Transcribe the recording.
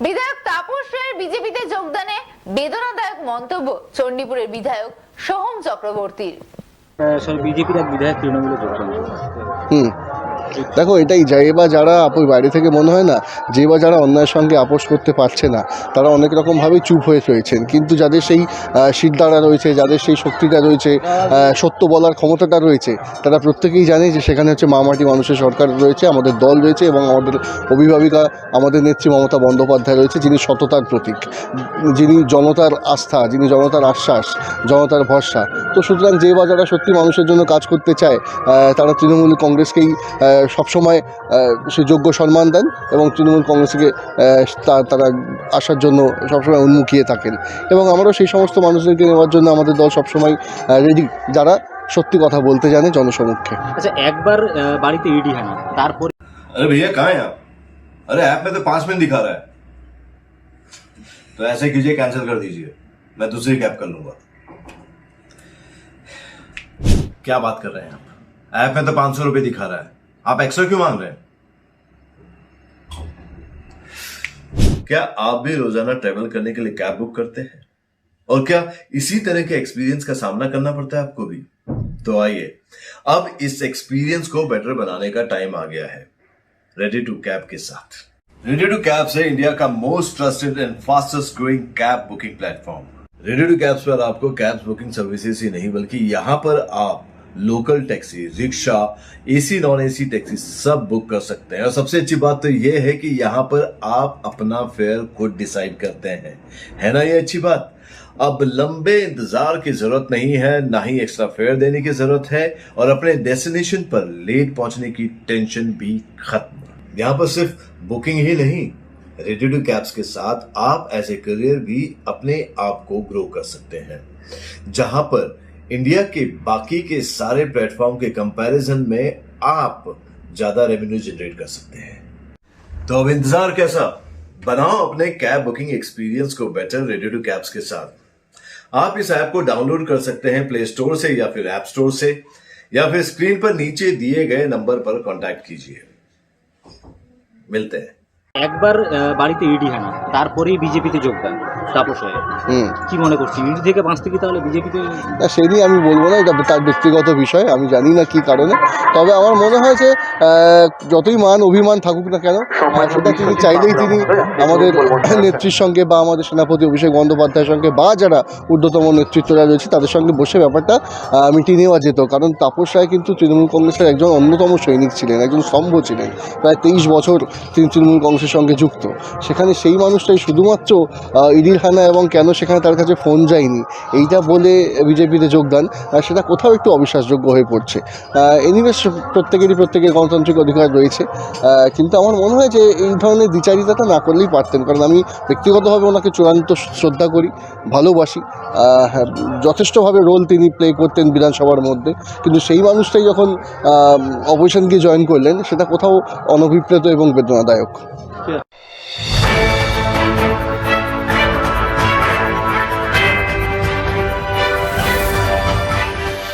বিধায়ক তাপস রায়ের বিজেপিতে যোগদানে বেদনাদায়ক মন্তব্য চণ্ডীপুরের বিধায়ক সোহম চক্রবর্তীর। বিজেপির এক বিধায়ক তৃণমূলে যোগদান। দেখো, এটাই যারা বাইরে থেকে মনে হয় না যারা অন্যায়ের সঙ্গে আপোষ করতে পারছে না, তারা অনেক রকমভাবেই চুপ হয়ে রয়েছেন। কিন্তু যাদের সেই শিরদাঁড়া রয়েছে, যাদের সেই শক্তিটা রয়েছে, সত্য বলার ক্ষমতাটা রয়েছে, তারা প্রত্যেকেই জানে যে সেখানে হচ্ছে মা মাটি মানুষের সরকার রয়েছে, আমাদের দল রয়েছে এবং আমাদের অভিভাবিকা, আমাদের নেত্রী মমতা বন্দ্যোপাধ্যায় রয়েছে, যিনি সততার প্রতীক, যিনি জনতার আস্থা, যিনি জনতার আশ্বাস, জনতার ভরসা। তো সুতরাং যারা সত্যি মানুষের জন্য কাজ করতে চায়, তারা তৃণমূল কংগ্রেসকেই সবসময় সে যোগ্য সম্মান দেন এবং তৃণমূল কংগ্রেসকে তারা আসার জন্য সবসময় উন্মুখিয়ে থাকেন। এবং আমরাও সেই সমস্ত মানুষদেরকে নেওয়ার জন্য আমাদের দল সবসময় রেডি, যারা সত্যি কথা বলতে জানে জনসমক্ষে। আচ্ছা, একবার বাড়িতে ইডি হানা, তারপরে अरे भैया कहाँ हैं आप? अरे ऐप में तो 5 मिनट दिखा रहा है। तो ऐसे कीजिए, कैंसिल कर दीजिए, मैं दूसरी कैब कर लूंगा। क्या बात कर रहे हैं आप? ऐप में तो 500 रुपए दिखा रहा है, आप एक्स्ट्रा क्यों मांग रहे हैं? क्या आप भी रोजाना ट्रेवल करने के लिए कैब बुक करते हैं? और क्या इसी तरह के एक्सपीरियंस का सामना करना पड़ता है आपको भी? तो आइए, अब इस एक्सपीरियंस को बेटर बनाने का टाइम आ गया है रेडी टू कैब के साथ। रेडी टू कैब से इंडिया का most trusted and fastest growing cab booking platform. Ready to cabs पर आपको कैब्स बुकिंग सर्विसेज ही नहीं बल्कि यहाँ पर आप local taxi, rickshaw, AC non AC taxi सब बुक कर सकते हैं। और सबसे अच्छी बात तो ये है कि यहाँ पर आप अपना फेयर खुद डिसाइड करते हैं, है ना ये अच्छी बात। अब लंबे इंतजार की जरूरत नहीं है, ना ही एक्स्ट्रा फेयर देने की जरूरत है, और अपने डेस्टिनेशन पर लेट पहुंचने की टेंशन भी खत्म। यहाँ पर सिर्फ बुकिंग ही नहीं, रेडी टू कैब्स के साथ आप एज ए करियर भी अपने आप को ग्रो कर सकते हैं, जहां पर इंडिया के बाकी के सारे प्लेटफॉर्म के कंपैरिजन में आप ज्यादा रेवेन्यू जनरेट कर सकते हैं। तो अब इंतजार कैसा, बनाओ अपने कैब बुकिंग एक्सपीरियंस को बेटर रेडी टू कैब्स के साथ। आप इस ऐप को डाउनलोड कर सकते हैं प्ले स्टोर से या फिर ऐप स्टोर से, या फिर स्क्रीन पर नीचे दिए गए नंबर पर कांटेक्ट कीजिए। मिलते हैं। একবার বাড়িতে ইডি হানা, তারপরেই বিজেপিতে যোগদান তাপস রায়ের। কি মনে করছি, ইডি থেকে বাঁচতে কি তাহলে বিজেপিতে? না, সেই নিয়ে আমি বলবো না, এটা তার ব্যক্তিগত বিষয়, আমি জানি না কি কারণে। তবে আমার মনে হয় যে যতই মান অভিমান থাকুক না কেন, সেটা তিনি চাইলেই তিনি আমাদের নেত্রীর সঙ্গে বা আমাদের সেনাপতি অভিষেক বন্দ্যোপাধ্যায়ের সঙ্গে বা যারা ঊর্ধ্বতম নেতৃত্বরা রয়েছে তাদের সঙ্গে বসে ব্যাপারটা মিটিয়ে নেওয়া যেত। কারণ তাপস রায় কিন্তু তৃণমূল কংগ্রেসের একজন অন্যতম সৈনিক ছিলেন, একজন স্তম্ভ ছিলেন। প্রায় 23 বছর তিনি তৃণমূল কংগ্রেসের সঙ্গে যুক্ত। সেখানে সেই মানুষটাই শুধুমাত্র ইডির হানা এবং কেন সেখানে তার কাছে ফোন যায়নি এইটা বলে বিজেপিতে যোগদান, সেটা কোথাও একটু অবিশ্বাসযোগ্য হয়ে পড়ছে। এনিওয়েজ প্রত্যেকের গণতান্ত্রিক অধিকার রয়েছে, কিন্তু আমার মনে হয় যে এই ধরনের দ্বিচারিতাটা না করলেই পারতেন। কারণ আমি ব্যক্তিগতভাবে ওনাকে চূড়ান্ত শ্রদ্ধা করি, ভালোবাসি। যথেষ্টভাবে রোল তিনি প্লে করতেন বিধানসভার মধ্যে, কিন্তু সেই মানুষটাই যখন অপোজিশন গিয়ে জয়েন করলেন, সেটা কোথাও অনভিপ্রেত এবং বেদনাদায়ক।